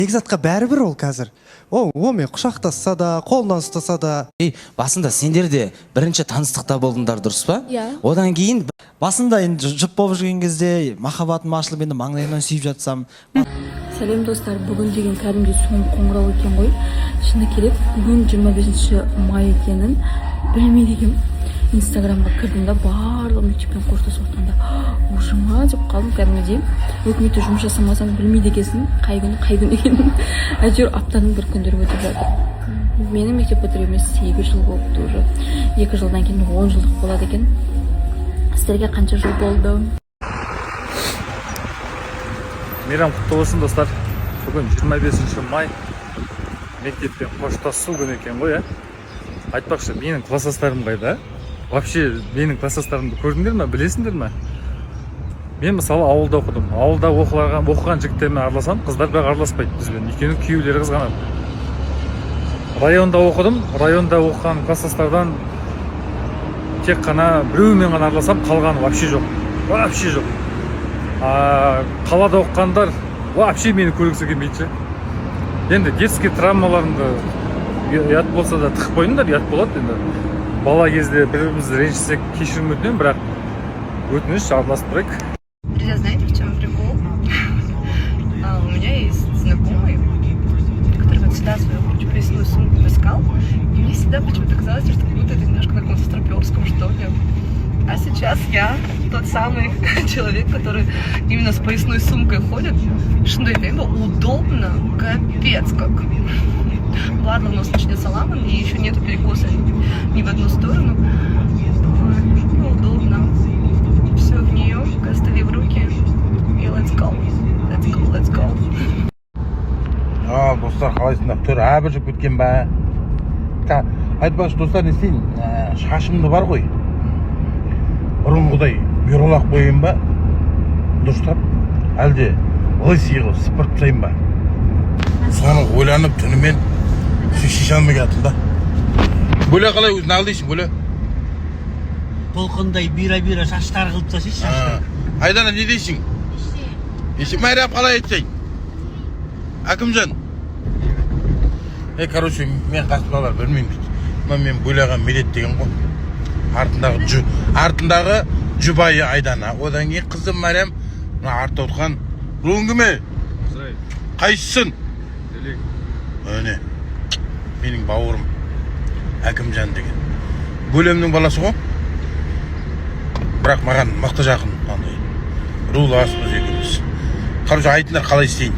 Бекзатқа бәрібір ол қазір. Мен құшақтасса да, қолынан ұстаса да. Басында сендер де бірінші таныстықта болдыңдар, дұрыс па? Иә. Одан кейін басында енді жұп болып жүрген кезде махаббатым ашылып енді маңдайымнан сүйіп жатсам. Сәлем достар, бүгін деген кәдімгі соңғы қоңырау екен ғой. Шыны керек, бүгін 25 май екенін білмейді екенмін. Инстаграмға кірдім да барлық мектеппен қоштасып отқанда ужыма деп қалдым кәдімгідей. Өкіметте жұмыс жасамасаң білмейді екенсің қай күн екенін. Әйтеуір аптаның бір күндері өтіп жатыр. Менің мектеп бітіруіме 8 жыл болыпты уже. 2 жылдан кейін 10 жылдық болады екен. Сіздерге қанша жыл болды? Мейрам құтты болсын достар. Бүгін 25 май мектептен қоштасу күні екен ғой, айтпақшы, менің класстастарым қайда? Вообще менің класстастарымды көрдіңдер ме, білесіңдер ме? Мен мысалы ауылда оқыдым. Ауылда оқыған жігіттермен араласам, қыздар бірақ араласпайды бізбен. Екеуінің күйеулері қызғанады. Районда оқыдым. Районда оқыған класстастардан тек қана біреумен ғана араласам, қалғаны вообще жоқ. Вообще жоқ. Қалада оқығандар вообще мені көргісі келмейді. Енді детский травмаларымды ұят болса да тықып қойыңдар, ұят болады енді. Бала кезде бір-бірімізді ренжісек кешірім өтінемін, бірақ өтініш араласып тұрайық. Друзья, знаете, в чем прикол? У меня есть знакомый, который вот всегда свою поясную сумку таскал, и мне всегда почему-то казалось, что как будто это немножко на каком-то Строперском, что ли. А сейчас я тот самый человек, который именно с поясной сумкой ходит. Что это удобно, капец как. Ладно, у нас начнется ламан, и еще нету перекоса ни в одну сторону. Удобно. Все в нее, костыли в руки, и let's go. Let's go, let's go. Достар, қалайсыңдар? Төр әбіржіп кеткен бә. Айтпақшы достар, не істейін? Шашымды бар ғой. Бұрынғыдай бюролақ қойын ба? Дұрыстап, әлде лысый қылып сыпырып тастайын ба? Соны ойланып түнімен шешемі келдім да. Бөле қалай өзін алдайсың, бөле? Толқындай бира-бира шаштар қылып тастайсың, шаштар. Айдана не дейсің? Майрап қалай айтсайын? Әкімжан. Короче, мен қасымдағылар білмеймін. Мен бөлеған медет деген ғой. Артындағы жұбайы Айдана. Одан кейін қызым Марям, артта отқан Лонгіме. Қайсысын? Өне, менің бауырым Әкімжан деген. Бөлемнің баласы ғой. Бірақ маған мықты жақын. Руласымыз екенбіз. Қаржы айтындар қалай істейін.